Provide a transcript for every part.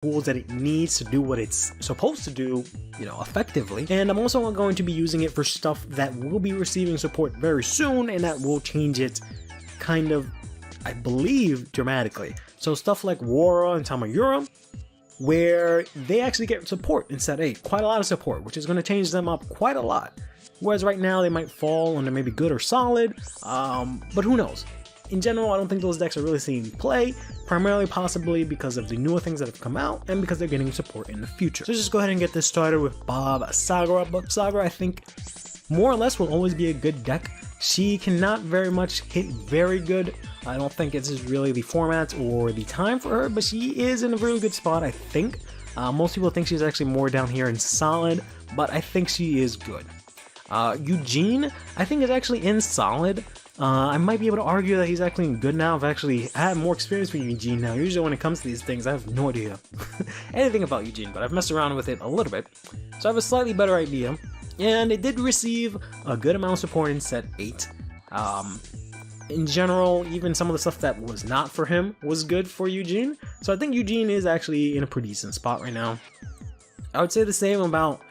tools that it needs to do what it's supposed to do, effectively. And I'm also going to be using it for stuff that will be receiving support very soon, and that will change it kind of, I believe, dramatically. So stuff like Wara and Tamayura, where they actually get support in set 8, quite a lot of support, which is going to change them up quite a lot. Whereas right now they might fall under maybe good or solid, but who knows. In general, I don't think those decks are really seeing play, primarily possibly because of the newer things that have come out and because they're getting support in the future. So just go ahead and get this started with Bob Sagara. But Sagara, I think, more or less will always be a good deck. She cannot very much hit very good. I don't think it's just really the format or the time for her, but she is in a really good spot, I think. Most people think she's actually more down here in solid, but I think she is good. Eugene, I think, is actually in solid. I might be able to argue that he's actually good now. I've actually had more experience with Eugene now. Usually when it comes to these things, I have no idea anything about Eugene, but I've messed around with it a little bit. So I have a slightly better idea. And it did receive a good amount of support in set 8. In general, even some of the stuff that was not for him was good for Eugene. So I think Eugene is actually in a pretty decent spot right now. I would say the same about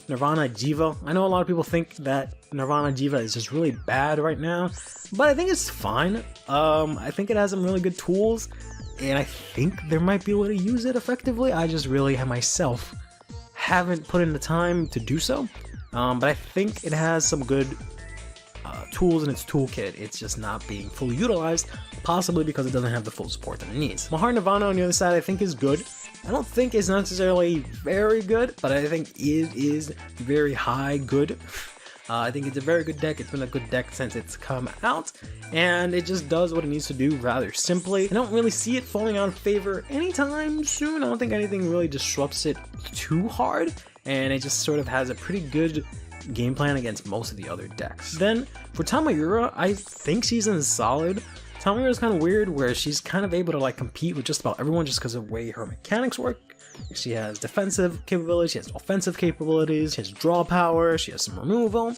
Nirvana Jiva. I know a lot of people think that Nirvana Jiva is just really bad right now, but I think it's fine. I think it has some really good tools, and I think there might be a way to use it effectively. I just really myself haven't put in the time to do so, but I think it has some good tools in its toolkit. It's just not being fully utilized, possibly because it doesn't have the full support that it needs. Mahar Nirvana on the other side I think is good. I don't think it's necessarily very good, but I think it is very high good. I think it's a very good deck. It's been a good deck since it's come out, and it just does what it needs to do rather simply. I don't really see it falling out of favor anytime soon. I don't think anything really disrupts it too hard, and it just sort of has a pretty good game plan against most of the other decks. Then for Tamayura, I think she's in solid. Tamayura is kind of weird, where she's kind of able to compete with just about everyone just because of the way her mechanics work. She has defensive capabilities, she has offensive capabilities, she has draw power, she has some removal.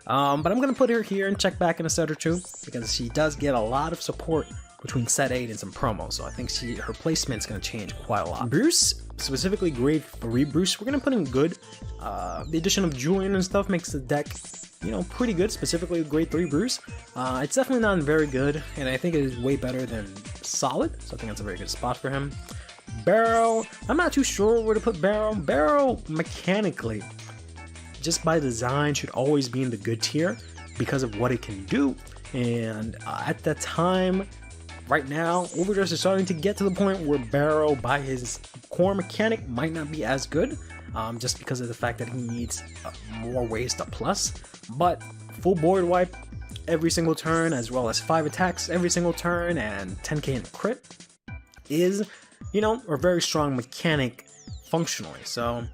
But I'm going to put her here and check back in a set or two, because she does get a lot of support between set 8 and some promos, so I think her placement's going to change quite a lot. Bruce, specifically grade 3 Bruce, we're going to put him good. The addition of Julian and stuff makes the deck, pretty good, specifically grade 3 Bruce. It's definitely not very good, and I think it is way better than solid, so I think that's a very good spot for him. Barrow, I'm not too sure where to put Barrow. Barrow, mechanically, just by design, should always be in the good tier because of what it can do, and at that time, right now, Overdress is starting to get to the point where Barrow, by his core mechanic, might not be as good, just because of the fact that he needs more ways to plus. But full board wipe every single turn, as well as 5 attacks every single turn, and 10k in crit is, a very strong mechanic functionally. So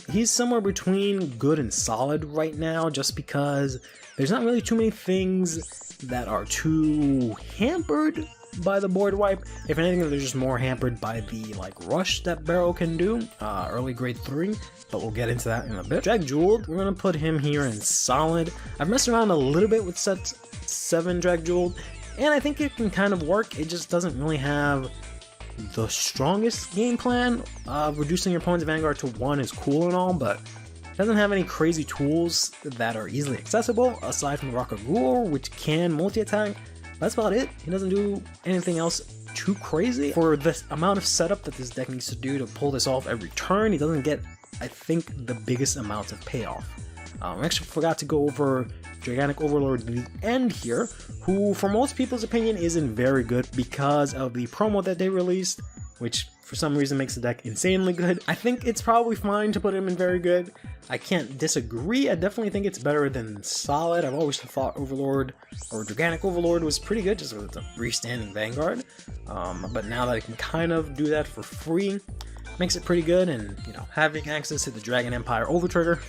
he's somewhere between good and solid right now, just because there's not really too many things that are too hampered by the board wipe. If anything, they're just more hampered by the rush that Barrow can do, early grade 3, but we'll get into that in a bit. Drag Jeweled, we're gonna put him here in solid. I've messed around a little bit with set 7 Drag Jeweled, and I think it can kind of work. It just doesn't really have the strongest game plan. Reducing your opponent's Vanguard to 1 is cool and all, but doesn't have any crazy tools that are easily accessible, aside from Rocket Roar, which can multi-attack. That's about it. He doesn't do anything else too crazy. For the amount of setup that this deck needs to do to pull this off every turn, he doesn't get, I think, the biggest amount of payoff. I actually forgot to go over Gigantic Overlord at the end here, who for most people's opinion isn't very good because of the promo that they released, which for some reason makes the deck insanely good. I think it's probably fine to put him in very good. I can't disagree. I definitely think it's better than solid. I've always thought Overlord or Gigantic Overlord was pretty good just with the freestanding Vanguard. But now that I can kind of do that for free, makes it pretty good. And having access to the Dragon Empire Overtrigger,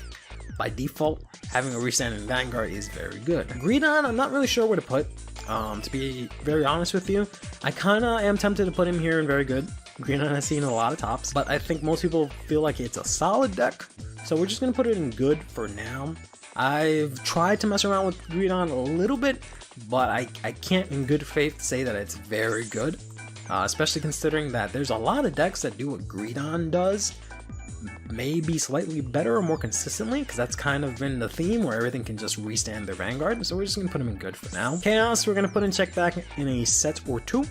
by default, having a freestanding Vanguard is very good. Greedon, I'm not really sure where to put. To be very honest with you, I kind of am tempted to put him here in very good. Greedon has seen a lot of tops, but I think most people feel like it's a solid deck, so we're just going to put it in good for now. I've tried to mess around with Greedon a little bit, but I can't in good faith say that it's very good. especially considering that there's a lot of decks that do what Greedon does, maybe slightly better or more consistently, because that's kind of been the theme where everything can just restand their Vanguard. So we're just gonna put him in good for now. Chaos, we're gonna put in check back in a set or two.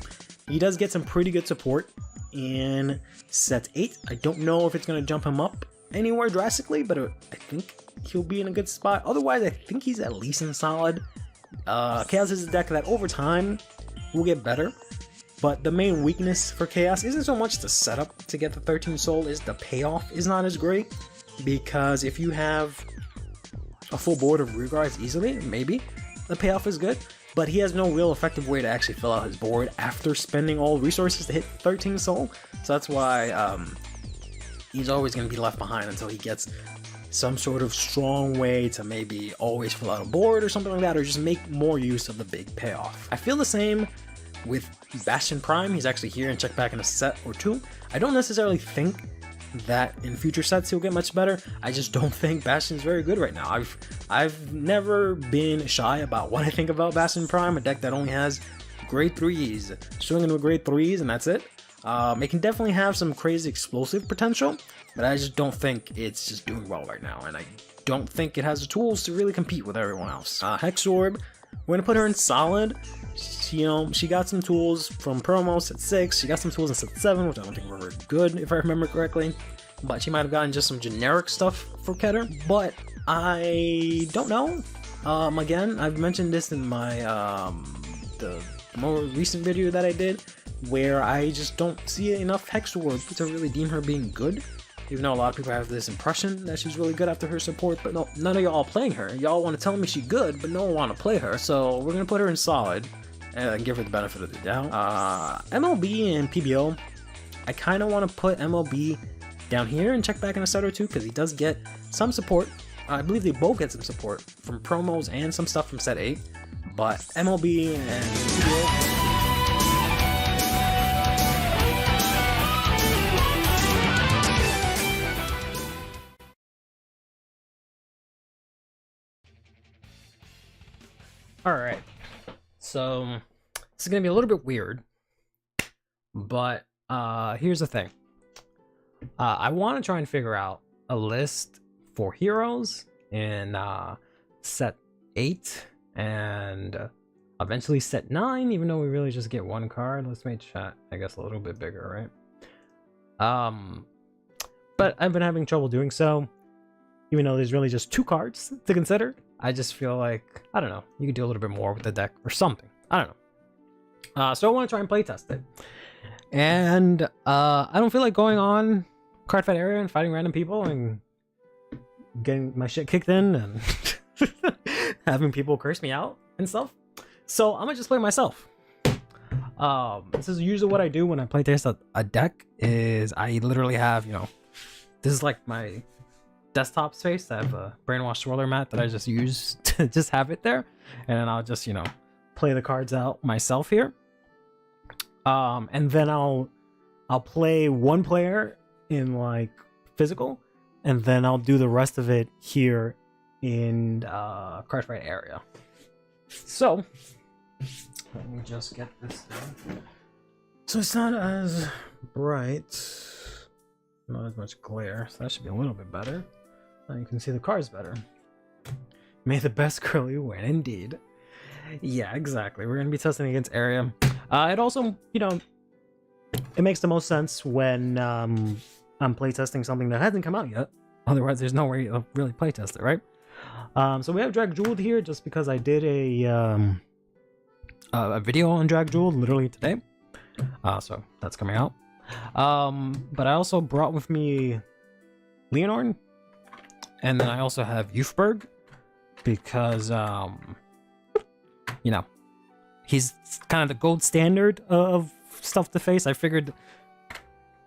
He does get some pretty good support in set 8. I don't know if it's gonna jump him up anywhere drastically, but I think he'll be in a good spot. Otherwise, I think he's at least in solid. Chaos is a deck that over time will get better, but the main weakness for Chaos isn't so much the setup to get the 13 soul, is the payoff is not as great, because if you have a full board of rear guards easily, maybe the payoff is good, but he has no real effective way to actually fill out his board after spending all resources to hit 13 soul. So that's why he's always going to be left behind until he gets some sort of strong way to maybe always fill out a board or something like that, or just make more use of the big payoff. I feel the same with Bastion Prime. He's actually here and check back in a set or two. I don't necessarily think that in future sets he'll get much better. I just don't think Bastion's very good right now. I've never been shy about what I think about Bastion Prime, a deck that only has grade 3s, swinging with grade 3s, and that's it. It can definitely have some crazy explosive potential, but I just don't think it's just doing well right now, and I don't think it has the tools to really compete with everyone else. Hexorb, we're gonna put her in solid. She got some tools from promos at 6. She got some tools in set 7, which I don't think were very good, if I remember correctly. But she might have gotten just some generic stuff for Keter. But I don't know. Again, I've mentioned this in my the more recent video that I did, where I just don't see enough Hexorb to really deem her being good. Even though a lot of people have this impression that she's really good after her support, but no, none of y'all playing her. Y'all want to tell me she's good, but no one want to play her. So we're gonna put her in solid and give her the benefit of the doubt. MLB and PBO, I kind of want to put MLB down here and check back in a set or two, because he does get some support. I believe they both get some support from promos and some stuff from set 8. But MLB and PBO, alright, so this is going to be a little bit weird, but here's the thing. I want to try and figure out a list for heroes in set 8 and eventually set 9, even though we really just get one card. Let's make chat, I guess, a little bit bigger, right? But I've been having trouble doing so, even though there's really just 2 cards to consider. I just feel like, I don't know, you could do a little bit more with the deck or something. I don't know. So I want to try and playtest it. And I don't feel like going on card fight area and fighting random people and getting my shit kicked in and having people curse me out and stuff. So I'm gonna just play myself. This is usually what I do when I playtest a deck, is I literally have, this is like my desktop space. I have a brainwash swirler mat that I just use to just have it there, and then I'll just play the cards out myself here, and then I'll play one player in like physical, and then I'll do the rest of it here in card fight area. So let me just get this done so it's not as bright, not as much glare, so that should be a little bit better. Now you can see the cards better. May the best Curly win, indeed. Yeah, exactly. We're going to be testing against area. It also, it makes the most sense when I'm playtesting something that hasn't come out yet. Otherwise, there's no way to really playtest it, right? So we have Drag Jeweled here just because I did a video on Drag Jeweled literally today. So that's coming out. But I also brought with me Leonor. And then I also have Youthberg, because, he's kind of the gold standard of stuff to face. I figured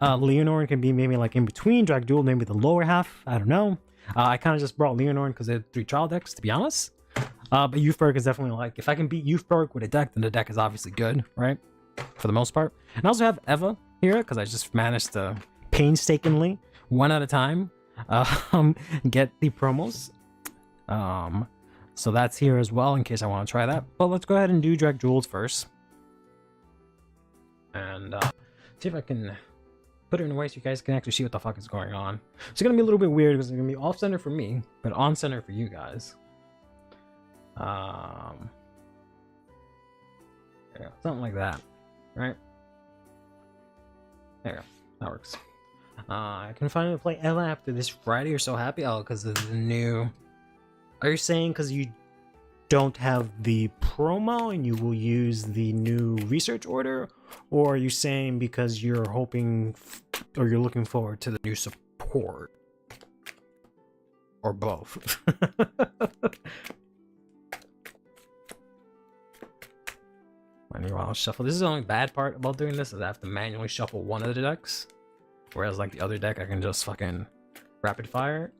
Leonor can be maybe like in between Drag Duel, maybe the lower half. I don't know. I kind of just brought Leonor because they had 3 trial decks, to be honest. But Youthberg is definitely like, if I can beat Youthberg with a deck, then the deck is obviously good, right? For the most part. And I also have Eva here, because I just managed to painstakingly, one at a time, get the promos. So that's here as well in case I want to try that. But let's go ahead and do Drag Jewels first. and see if I can put it in a way so you guys can actually see what the fuck is going on. It's gonna be a little bit weird because it's gonna be off center for me, but on center for you guys. Yeah, something like that, right? There you go. That works. I can finally play Ella after this Friday. You're so happy? Oh, because of the new... Are you saying because you don't have the promo and you will use the new research order? Or are you saying because you're hoping or you're looking forward to the new support? Or both? I'll shuffle. This is the only bad part about doing this, is I have to manually shuffle one of the decks. Whereas like the other deck, I can just fucking rapid fire.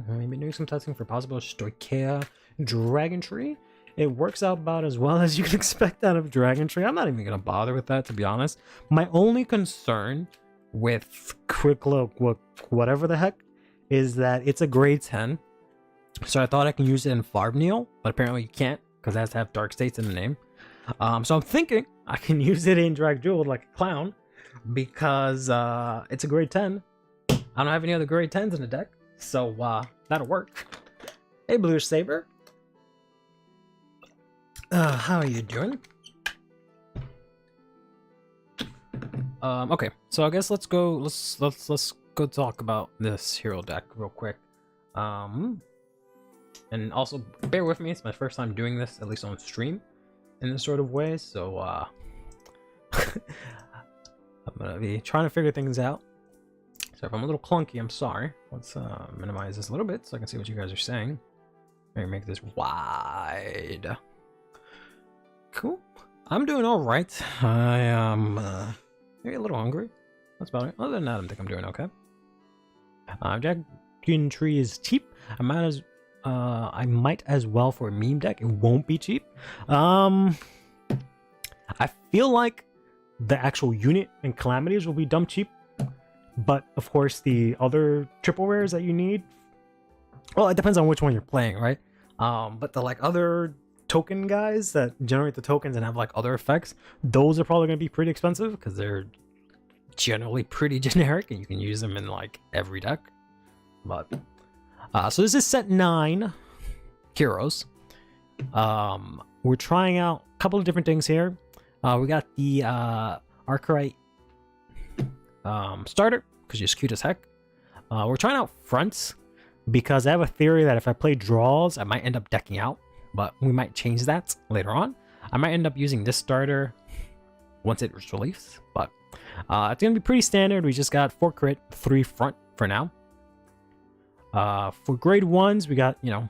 Maybe doing some testing for possible Stoichea Dragon Tree. It works out about as well as you can expect out of Dragon Tree. I'm not even gonna bother with that, to be honest. My only concern with Quick Look, whatever the heck, is that it's a grade 10. So I thought I can use it in Farvneal, but apparently you can't because it has to have Dark States in the name. So I'm thinking I can use it in Drag Jewel like a clown because it's a grade 10. I don't have any other grade 10s in the deck, so that'll work. Hey, Blue Saber. How are you doing? Okay, so I guess let's go talk about this hero deck real quick. And also bear with me, it's my first time doing this, at least on stream, in this sort of way, so I'm gonna be trying to figure things out. So if I'm a little clunky, I'm sorry. Let's minimize this a little bit so I can see what you guys are saying. Maybe make this wide. Cool. I'm doing all right. I am maybe a little hungry. That's about it. Other than that, I think I'm doing okay. Dragon Tree is cheap. I might as well for a meme deck. It won't be cheap. I feel like the actual unit and calamities will be dumb cheap, but of course the other triple rares that you need, well, it depends on which one you're playing, right? But the like other token guys that generate the tokens and have like other effects, those are probably going to be pretty expensive because they're generally pretty generic and you can use them in like every deck. But so this is set 9 heroes. We're trying out a couple of different things here. We got the Archerite starter because she's cute as heck. We're trying out fronts because I have a theory that if I play draws, I might end up decking out, but we might change that later on. I might end up using this starter once it's released, but it's gonna be pretty standard. We just got 4 crit, 3 front for now. For grade 1s, we got, you know,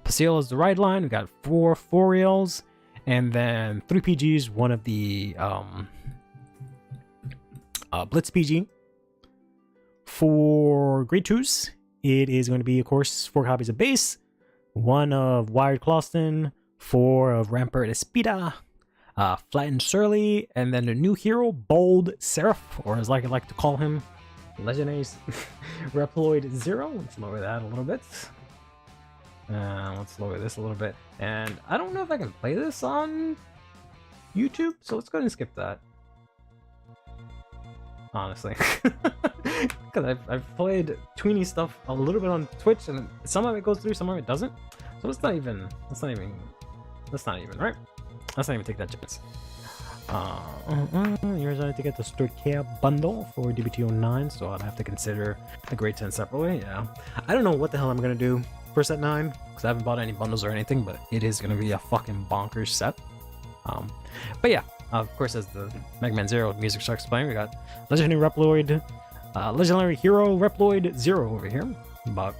Pascal is the right line. We got 4 Forials, and then 3 PGs, one of the Blitz PG. For grade 2s, it is going to be, of course, 4 copies of base, 1 of Wired Clawston, 4 of Rampart Espida, Flattened Surly, and then the new hero, Bold Seraph, or as I like to call him, Legendary Reploid 0. Let's lower that a little bit. Let's lower this a little bit. And I don't know if I can play this on YouTube, so let's go ahead and skip that. Honestly. Because I've played tweeny stuff a little bit on Twitch, and some of it goes through, some of it doesn't. So let's not even, right? Let's not even take that chance. Here's how to get the Stoichea bundle for D-BT09, so I'd have to consider the grade 10 separately. Yeah, I don't know what the hell I'm gonna do for set 9 because I haven't bought any bundles or anything, but it is gonna be a fucking bonkers set. But yeah, of course, as the Mega Man Zero music starts playing, we got Legendary Reploid, Legendary Hero Reploid 0 over here. But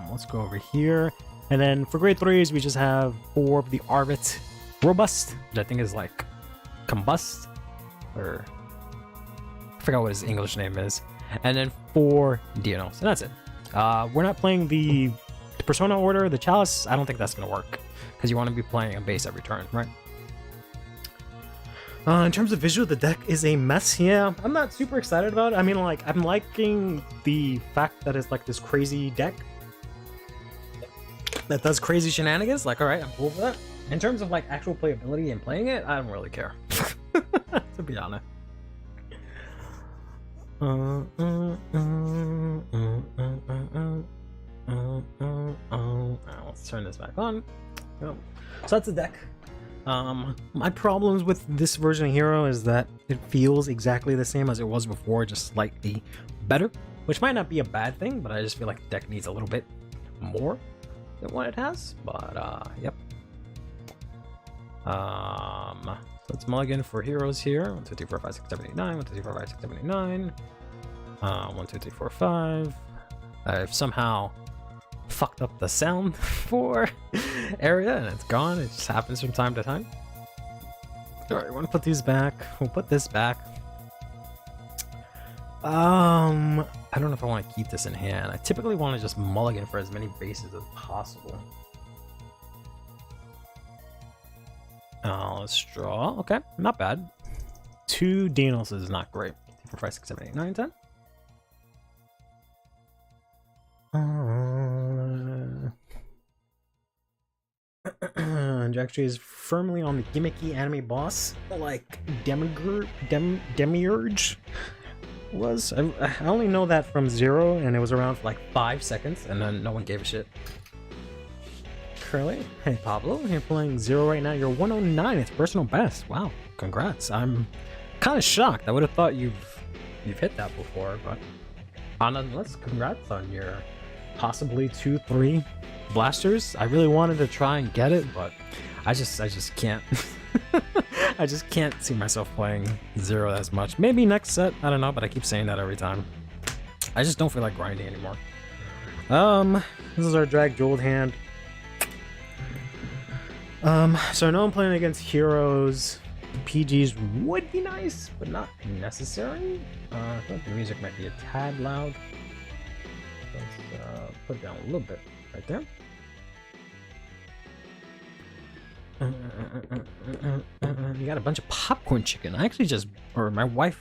let's go over here, and then for grade 3s, we just have 4 of the Arvit Robust, which I think is like Combust, or I forgot what his English name is, and then 4 Dianos, and that's it. We're not playing the Persona order, the Chalice. I don't think that's gonna work because you want to be playing a base every turn, right? In terms of visual, the deck is a mess. Yeah, I'm not super excited about it. I mean, like, I'm liking the fact that it's like this crazy deck that does crazy shenanigans. Like, all right, I'm cool with that. In terms of like actual playability and playing it, I don't really care, to be honest. Let's turn this back on. So that's the deck. My problems with this version of Hero is that it feels exactly the same as it was before, just slightly better, which might not be a bad thing, but I just feel like the deck needs a little bit more than what it has. But yep. Let's mulligan for heroes here. 1, 2, 3, 4, 5, 6, 7, 8, 9. 1, 2, 3, 4, 5, 6, 7, 8, 9. 1, 2, 3, 4, 5. I've somehow fucked up the sound for area and it's gone. It just happens from time to time. Alright, we want to put these back. We'll put this back. I don't know if I want to keep this in hand. I typically want to just mulligan for as many bases as possible. Let's draw. Okay, not bad. 2 Danos is not great. 4, 5, 6, 7, 8, 9, 10. Jacktree is firmly on the gimmicky anime boss, like Demiurge was. I only know that from Zero, and it was around for like 5 seconds, and then no one gave a shit. Curly, hey Pablo, you're playing Zero right now. You're 109. It's personal best. Wow, congrats. I'm kind of shocked. I would have thought you've hit that before, but nonetheless, congrats on your possibly 2-3 blasters. I really wanted to try and get it, but I just can't. I just can't see myself playing Zero as much. Maybe next set, I don't know, but I keep saying that every time. I just don't feel like grinding anymore. This is our drag jeweled hand. So I know I'm playing against heroes. PGs would be nice, but not necessary. I think the music might be a tad loud. Let's put it down a little bit right there. You got a bunch of popcorn chicken. I actually just, or my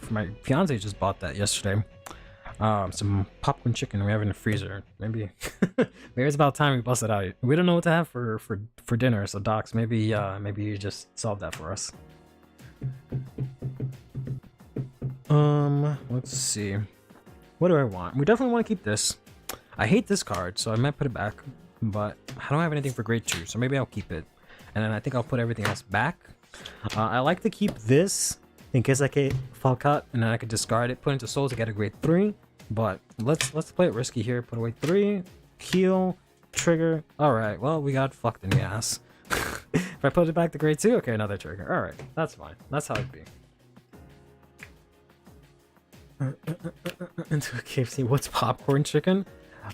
fiance just bought that yesterday. Some popcorn chicken we have in the freezer. Maybe it's about time we bust it out. We don't know what to have for dinner, so Docs, maybe you just solve that for us. Let's see. What do I want? We definitely want to keep this. I hate this card, so I might put it back, but I don't have anything for grade 2, so maybe I'll keep it. And then I think I'll put everything else back. I like to keep this in case I get fall cut, and then I could discard it, put into soul to get a grade 3. But let's play it risky here. Put away 3, heal, trigger. All right, well, we got fucked in the ass. If I put it back to grade 2, okay, another trigger. All right, that's fine. That's how it'd be. Into a KFC. What's popcorn chicken?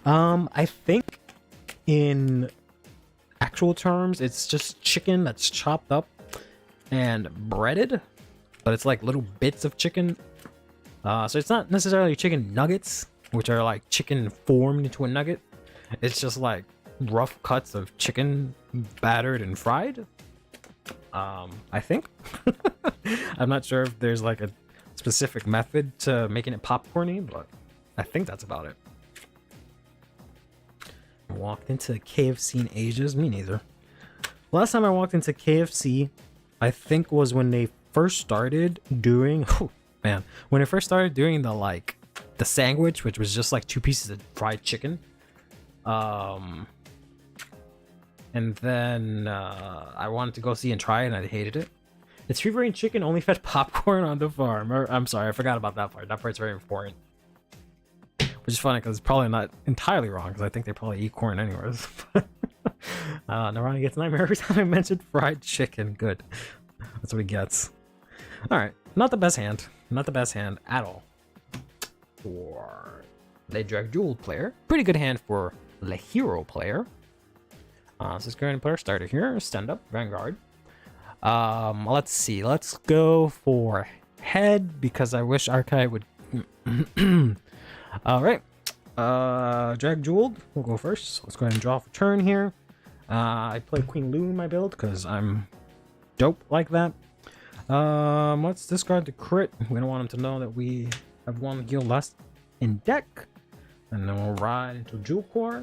I think in actual terms, it's just chicken that's chopped up and breaded, but it's like little bits of chicken. So it's not necessarily chicken nuggets, which are like chicken formed into a nugget. It's just like rough cuts of chicken battered and fried. I think. I'm not sure if there's like a specific method to making it popcorny, but I think that's about it. Walked into KFC in ages. Me neither. Last time I walked into KFC, I think was when they first started doing when they first started doing the sandwich, which was just like 2 pieces of fried chicken. And then I wanted to go see and try it, and I hated it. It's free range chicken, only fed popcorn on the farm. I'm sorry, I forgot about that part. That part's very important. Which is funny because it's probably not entirely wrong, because I think they probably eat corn anyways. Narani gets nightmare every time I mention fried chicken. Good. That's what he gets. Alright, not the best hand. Not the best hand at all. For the Drag Jewel player. Pretty good hand for the Hero player. So let's go ahead and put our starter here. Stand up, Vanguard. Let's see. Let's go for head, because I wish Archive would... Alright. Drag Jeweled. We'll go first. Let's go ahead and draw for turn here. I play Queen Lou in my build because I'm dope like that. Let's discard the crit. We don't want him to know that we have one heal less in deck. And then we'll ride into Jewel Core.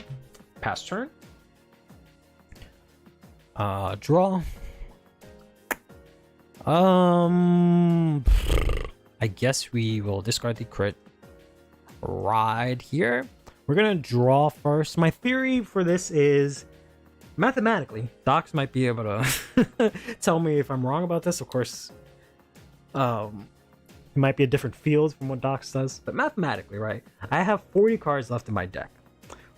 Pass turn. Draw. I guess we will discard the crit. Ride here. We're gonna draw first. My theory for this is, mathematically, Docs might be able to tell me if I'm wrong about this. Of course, it might be a different field from what Docs does, but mathematically, right? I have 40 cards left in my deck.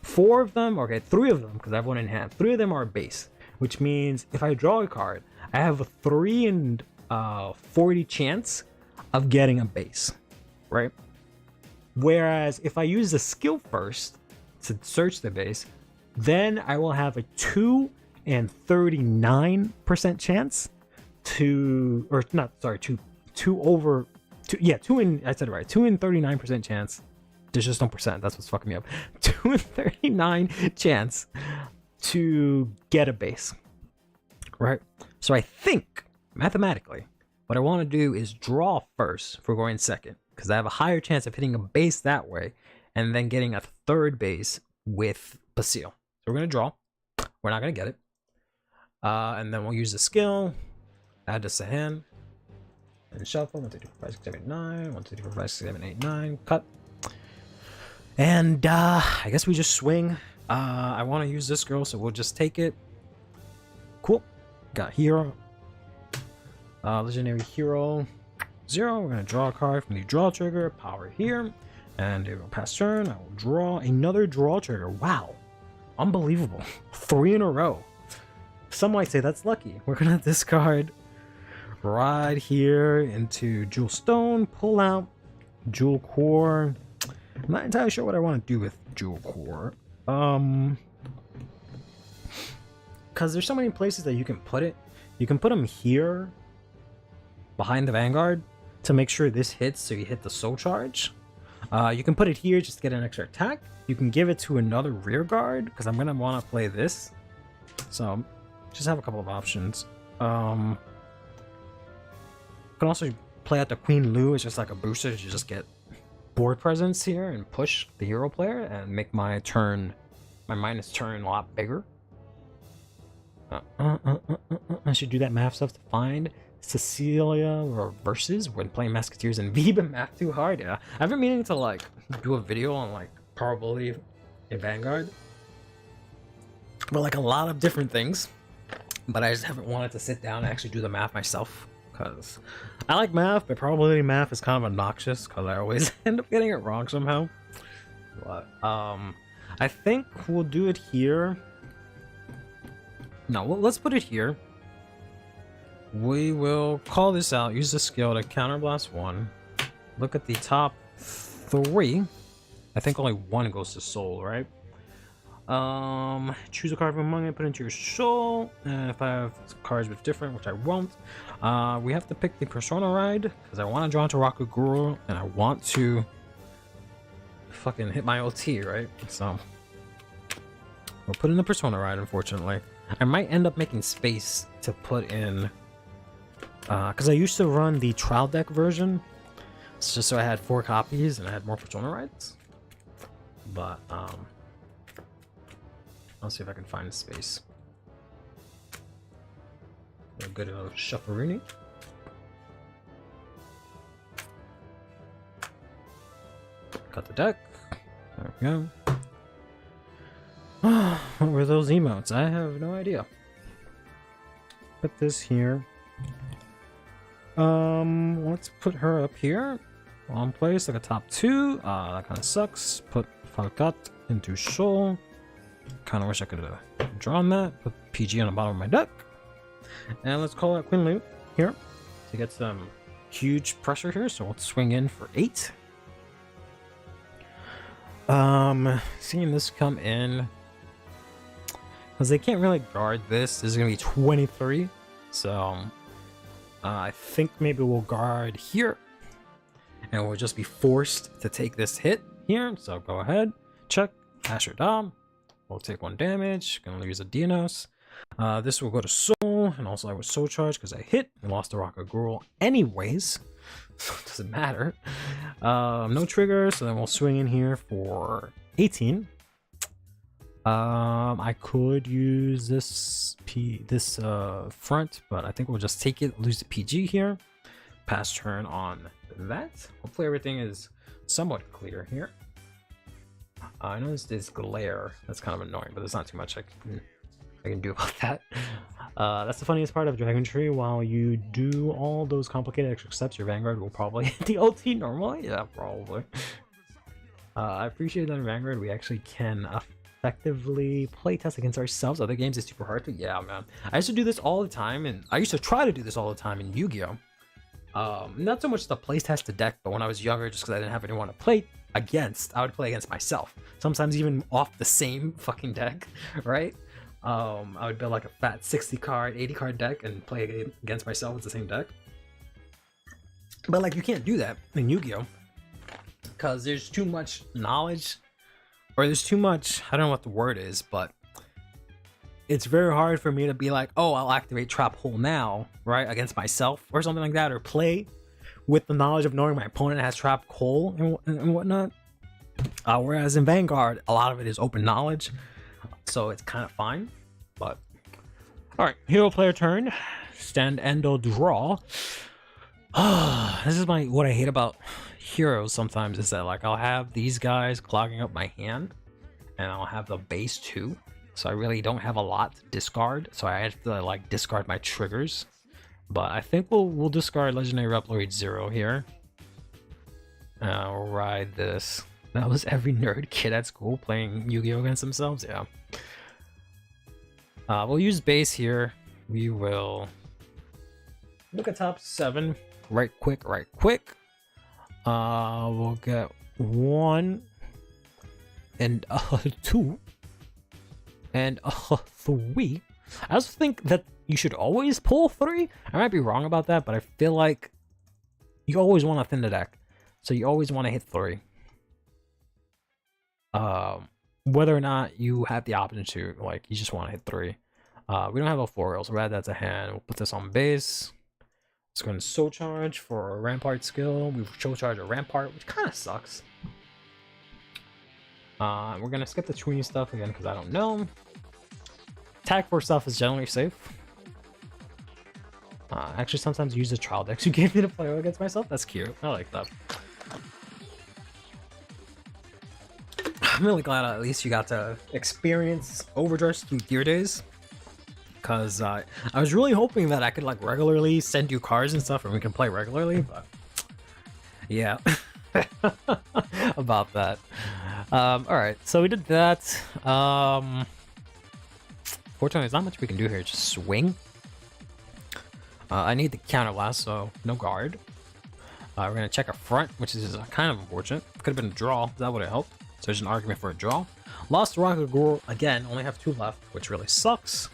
4 of them, okay, 3 of them, because I have 1 in hand. 3 of them are base, which means if I draw a card, I have a 3 in 40 chance of getting a base, right? Whereas if I use the skill first to search the base, then I will have a 2 in 39% chance to, or not, sorry, 2 in, I said it right, 2 in 39% chance. There's just no percent, that's what's fucking me up. 2 in 39 chance to get a base, right? So I think, mathematically, what I want to do is draw first for going second, because I have a higher chance of hitting a base that way, and then getting a third base with Basile. So we're going to draw. We're not going to get it. And then we'll use the skill, add this to hand, and shuffle. 1, 2, 3, 4, 5, 6, 7, 8, 9. 1, 2, 3, 4, 5, 6, 7, 8, 9. Cut. And I guess we just swing. I want to use this girl, so we'll just take it. Cool. Got hero. Legendary hero 0. We're going to draw a card from the draw trigger. Power here. And it will pass turn. I will draw another draw trigger. Wow. Unbelievable. 3 in a row. Some might say that's lucky. We're going to discard. Ride here into Jewel Stone. Pull out Jewel Core. I'm not entirely sure what I want to do with Jewel Core. Because there's so many places that you can put it. You can put them here behind the Vanguard to make sure this hits, so you hit the soul charge. You can put it here just to get an extra attack. You can give it to another rear guard, because I'm going to want to play this. So, just have a couple of options. You can also play out the Queen Lu. It's just like a booster. You just get board presence here and push the hero player and make my turn, my minus turn, a lot bigger. I should do that math stuff to find Cecilia reverses when playing Musketeers and V, but math too hard. Yeah, I've been meaning to like do a video on like probability in Vanguard, but like a lot of different things, but I just haven't wanted to sit down and actually do the math myself, because I like math, but probability math is kind of obnoxious because I always end up getting it wrong somehow. But I think we'll do it here. No, well, let's put it here. We will call this out, use the skill to counterblast 1. Look at the top 3. I think only 1 goes to soul, right? Choose a card from among it, put it into your soul. And if I have cards with different, which I won't, we have to pick the Persona Ride, because I want to draw into Rakuguru, and I want to fucking hit my OT, right? So we'll put in the Persona Ride, unfortunately. I might end up making space to put in, because I used to run the trial deck version. It's just so I had 4 copies and I had more Persona Rides. But I'll see if I can find a space. A good shuffle-rooney. Cut the deck. There we go. What were those emotes? I have no idea. Put this here. Let's put her up here. One place, like a top 2. That kind of sucks. Put Falcat into Soul. Kind of wish I could have drawn that. Put PG on the bottom of my deck. And let's call out Queen Lu here to get some huge pressure here. So we'll swing in for 8. Seeing this come in, because they can't really guard this. This is going to be 23. So I think maybe we'll guard here. And we'll just be forced to take this hit here. So go ahead. Check. Asher Dom. We'll take 1 damage. Gonna use a Dinos. This will go to Soul. Gruel, and also I was Soul Charged because I hit and lost the Rocket Gruel anyways. So it doesn't matter. No trigger, so then we'll swing in here for 18. I could use this front, but I think we'll just take it, lose the PG here. Pass turn on that. Hopefully everything is somewhat clear here. I know this glare, that's kind of annoying, but there's not too much I can do about that. That's the funniest part of Dragon Tree. While you do all those complicated extra steps, your Vanguard will probably hit the ulti normally. Yeah, probably. I appreciate that in Vanguard we actually can effectively play test against ourselves. Other games is super hard to. Yeah, man. I used to do this all the time, and I used to try to do this all the time in Yu-Gi-Oh! Not so much to play test the deck, but when I was younger, just because I didn't have anyone to play against, I would play against myself. Sometimes even off the same fucking deck, right? I would build like a fat 60 card, 80 card deck and play against myself with the same deck. But like you can't do that in Yu-Gi-Oh! Because there's too much knowledge, or there's too much, I don't know what the word is, but it's very hard for me to be like, oh, I'll activate Trap Hole now, right, against myself or something like that, or play with the knowledge of knowing my opponent has Trap Hole and whatnot. Whereas in Vanguard, a lot of it is open knowledge, so it's kind of fine. But all right, hero player turn, stand endo draw. This is what I hate about heroes sometimes, is that like I'll have these guys clogging up my hand, and I'll have the base too. So I really don't have a lot to discard, so I have to like discard my triggers. But I think we'll discard Legendary Reploid 0 here. We'll ride this. That was every nerd kid at school playing Yu-Gi-Oh! Against themselves, yeah. We'll use base here. We will look at top 7. Right quick. We'll get 1 and 2 and 3. I also think that you should always pull 3. I might be wrong about that, but I feel like you always want to thin the deck, so you always want to hit 3. Whether or not you have the option to, like, you just want to hit 3. We don't have a 4, so we'll add that to hand. We'll put this on base. Let's go and Soul Charge for a Rampart skill. We Soul Charge a Rampart, which kind of sucks. We're gonna skip the Tweeny stuff again because I don't know. Tag for stuff is generally safe. Actually, sometimes use the trial decks you gave me to play against myself. That's cute. I like that. I'm really glad at least you got to experience Overdress through Gear Days. Because I was really hoping that I could like regularly send you cards and stuff and we can play regularly, but yeah. About that. Alright, so we did that. Fortunately, there's not much we can do here, just swing. I need the counter blast, so no guard. We're gonna check a front, which is kind of unfortunate. Could have been a draw, that would have helped. So there's an argument for a draw. Lost Rocket Girl again, only have 2 left, which really sucks.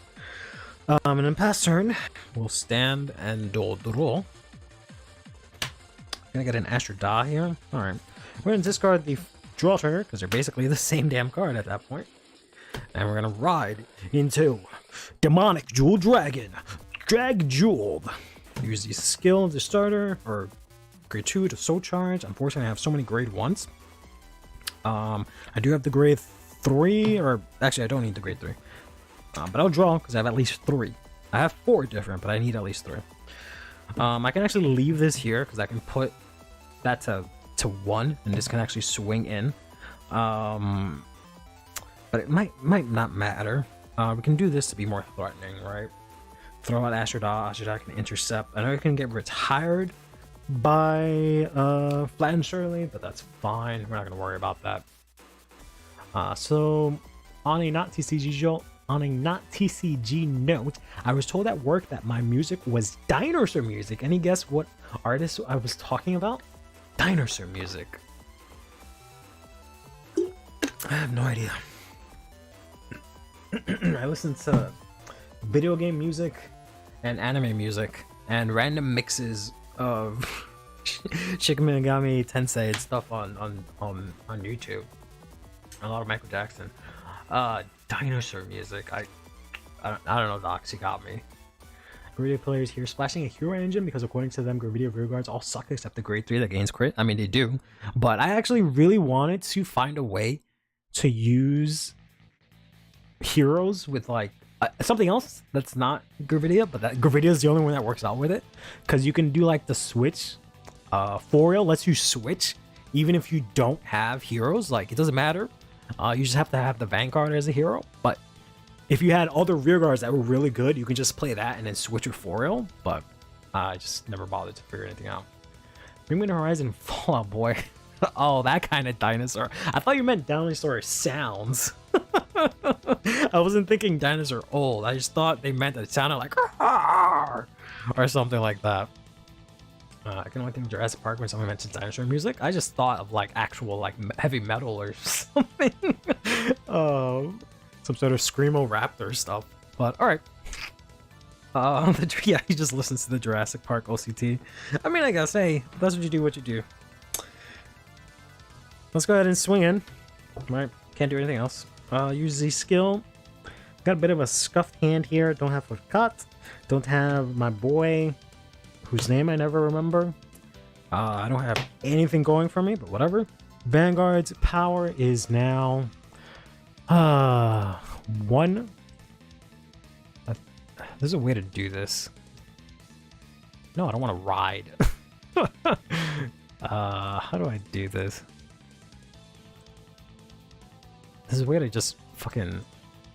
And then pass turn, we'll stand and draw. Gonna get an Astro Da here. Alright. We're gonna discard the draw trigger because they're basically the same damn card at that point. And we're gonna ride into Demonic Jewel Dragon. Drag Jeweled. Use the skill of the starter, or grade 2 to Soul Charge. Unfortunately, I have so many grade 1s. I do have the grade 3, or actually I don't need the grade 3. But I'll draw because I have at least 3. I have 4 different, but I need at least 3. I can actually leave this here because I can put that to 1, and this can actually swing in. But it might not matter. We can do this to be more threatening, right? Throw out Astro Da can intercept. I know it can get retired by Flat and Shirley, but that's fine. We're not going to worry about that. So on a not TCG note, I was told at work that my music was dinosaur music. Any guess what artist I was talking about? Dinosaur music. I have no idea. I listen to video game music and anime music and random mixes of Shin Megami Tensei and stuff on YouTube. A lot of Michael Jackson. Dinosaur music. I don't know, Docs, you got me. Gravidia players here splashing a hero engine because according to them, Gravidia rearguards all suck except the grade 3 that gains crit. I mean, they do. But I actually really wanted to find a way to use heroes with like something else that's not Gravidia, but that Gravidia is the only one that works out with it. Because you can do like the switch. Forial lets you switch even if you don't have heroes. Like, it doesn't matter. You just have to have the Vanguard as a hero. But if you had other rear guards that were really good, you can just play that and then switch your Forial. But I just never bothered to figure anything out. Bring Me the Horizon Fallout Boy. Oh, that kind of dinosaur. I thought you meant dinosaur sounds. I wasn't thinking dinosaur old. I just thought they meant it sounded like or something like that. I can only think of Jurassic Park when someone mentions dinosaur music. I just thought of like actual like heavy metal or something. Some sort of screamo raptor stuff. But all right. Yeah, he just listens to the Jurassic Park OCT. I mean, I guess, hey, that's what you do. What you do. Let's go ahead and swing in. All right, can't do anything else. Use the skill. Got a bit of a scuffed hand here. Don't have a cut. Don't have my boy, whose name I never remember. I don't have anything going for me, but whatever. Vanguard's power is now 1. There's a way to do this. No, I don't want to ride. How do I do this? There's a way to just fucking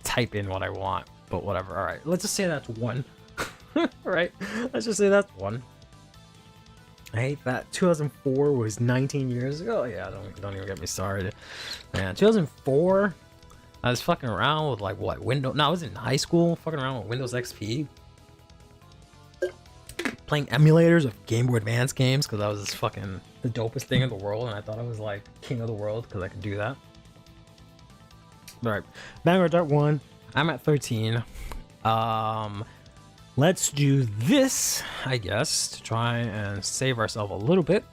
type in what I want, but whatever. All right, let's just say that's 1. All right, let's just say that's 1. I hate that 2004 was 19 years ago. Yeah, don't even get me started. Man, 2004, I was fucking around with like what, Windows? No, I was in high school fucking around with Windows XP. Playing emulators of Game Boy Advance games because I was just fucking the dopest thing in the world, and I thought I was like king of the world because I could do that. All right, Vanguard Dart 1. I'm at 13. Let's do this, I guess, to try and save ourselves a little bit.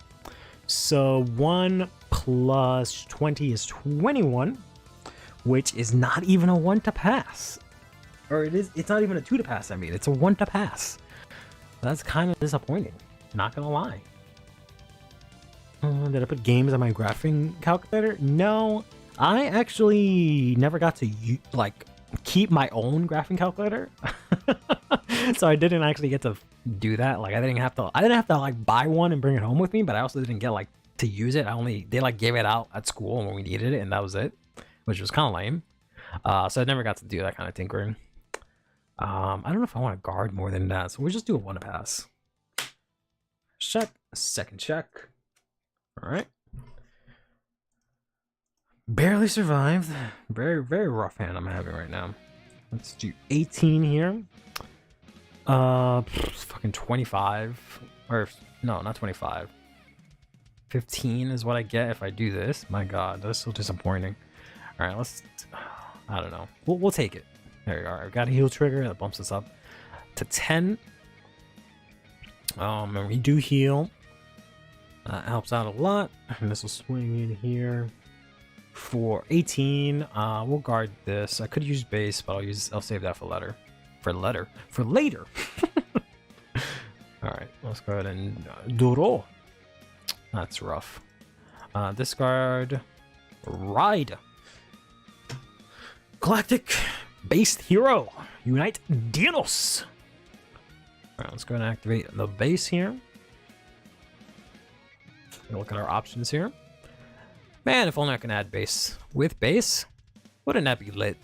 So 1 plus 20 is 21, which is not even a 1 to pass. Or it's not even a 2 to pass, I mean, it's a 1 to pass. That's kind of disappointing, not gonna lie. Did I put games on my graphing calculator? No, I actually never got to like keep my own graphing calculator. So I didn't actually get to do that. Like I didn't have to like buy one and bring it home with me, but I also didn't get like to use it. They like gave it out at school when we needed it, and that was it, which was kind of lame. So I never got to do that kind of tinkering. I don't know if I want to guard more than that, so we'll just do a 1 to pass. Check, second check. All right. Barely survived. Very, very rough hand I'm having right now. Let's do 18 here. Fucking 25. Or, no, not 25. 15 is what I get if I do this. My god, that's so disappointing. Alright, let's... I don't know. We'll take it. There you are. I've got a heal trigger that bumps us up to 10. And we do heal. That helps out a lot. And this will swing in here for 18. We'll guard this. I could use base, but I'll save that for later. For later. All right, let's go ahead and Duro. That's rough. Discard. Ride. Galactic based hero. Unite Dinos. All right, let's go ahead and activate the base here. Look at our options here. Man, if only I can add base. With base, wouldn't that be lit?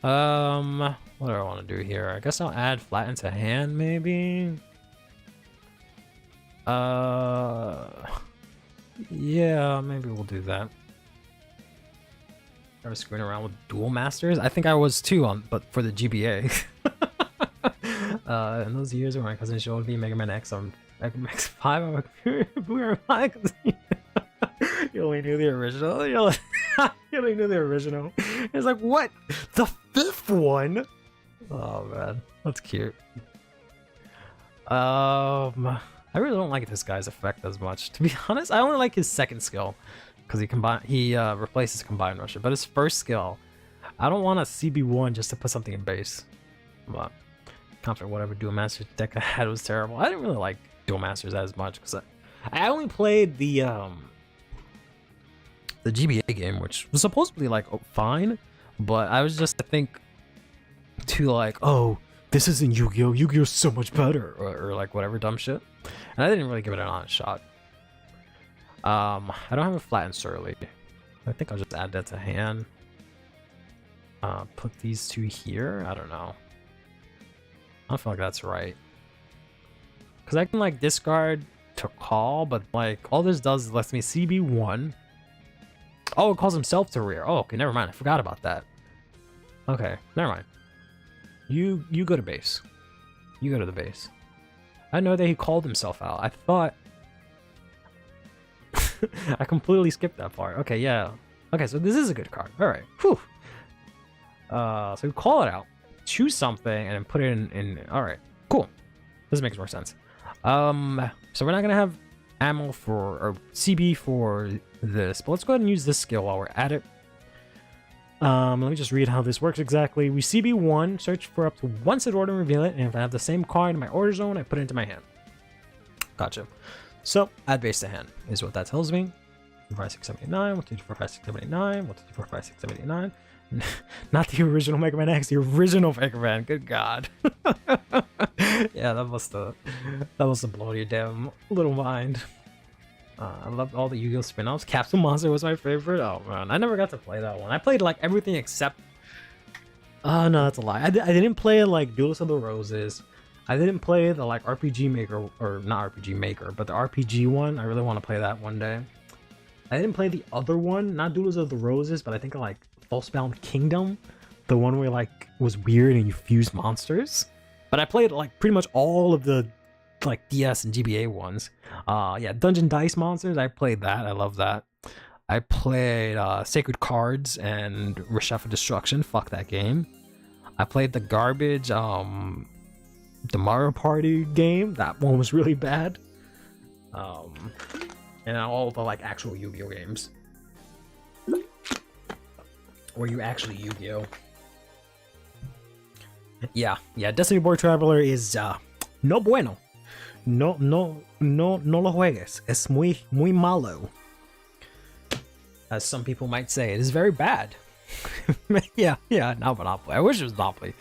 What do I want to do here? I guess I'll add flatten to hand, maybe. Yeah, maybe we'll do that. I was screwing around with dual masters. I think I was too, but for the GBA. In those years when my cousin showed me Mega Man X on Mega Man X 5, I'm like, we were fine. You only knew the original. You only knew the original. It's like, what? The 5th one? Oh man, that's cute. I really don't like this guy's effect as much. To be honest, I only like his second skill because he replaces Combined Rusher. But his first skill, I don't want a CB1 just to put something in base. But Confident whatever Duel Masters deck I had was terrible. I didn't really like Duel Masters as much because I only played the GBA game, which was supposed to be like fine, but I was just, I think, too like, oh, this isn't Yu-Gi-Oh! Yu-Gi-Oh's so much better, or like whatever dumb shit. And I didn't really give it an honest shot. I don't have a flat and surly. I think I'll just add that to hand. Put these two here. I don't know. I don't feel like that's right. Because I can like discard to call, but like all this does is lets me CB1. Oh, it calls himself to rear. Oh, okay, never mind. I forgot about that. Okay, never mind. You go to base. You go to the base. I know that he called himself out. I thought I completely skipped that part. Okay, yeah. Okay, so this is a good card. All right. Whew. So we call it out, choose something, and then put it in. All right, cool. This makes more sense. So we're not gonna have ammo for or CB for this, but let's go ahead and use this skill while we're at it. Let me just read how this works exactly. We CB1, search for up to one set order and reveal it, and if I have the same card in my order zone, I put it into my hand. Gotcha. So add base to hand is what that tells me. 1, 2, 3, 4, 5, 6, 7, 8, 9. 1, 2, 3, 4, 5, 6, 7, 8, 9. 1, 2, 3, 4, 5, 6, 7, 8, 9. Not the original Mega Man X, the original Mega Man. Good God. Yeah, that must have blown your damn little mind. I loved all the Yu-Gi-Oh spin-offs. Capsule Monster was my favorite. Oh man, I never got to play that one. I played like everything except. Oh no, that's a lie. I didn't play like Duelist of the Roses. I didn't play the like RPG Maker, or not RPG Maker, but the RPG one. I really want to play that one day. I didn't play the other one, not Duelist of the Roses, but I think I like Falsebound Kingdom, the one where like was weird and you fused monsters. But I played like pretty much all of the like DS and GBA ones. Yeah, Dungeon Dice Monsters, I played that. I love that. I played Sacred Cards and Reshef of Destruction. Fuck that game. I played the garbage the Mario Party game. That one was really bad. And all the like actual Yu-Gi-Oh games where you actually Yu-Gi-Oh. Yeah, Destiny Boy Traveler is no bueno. No lo juegues. Es muy malo. As some people might say, it is very bad. Yeah, not Monopoly. I wish it was Monopoly.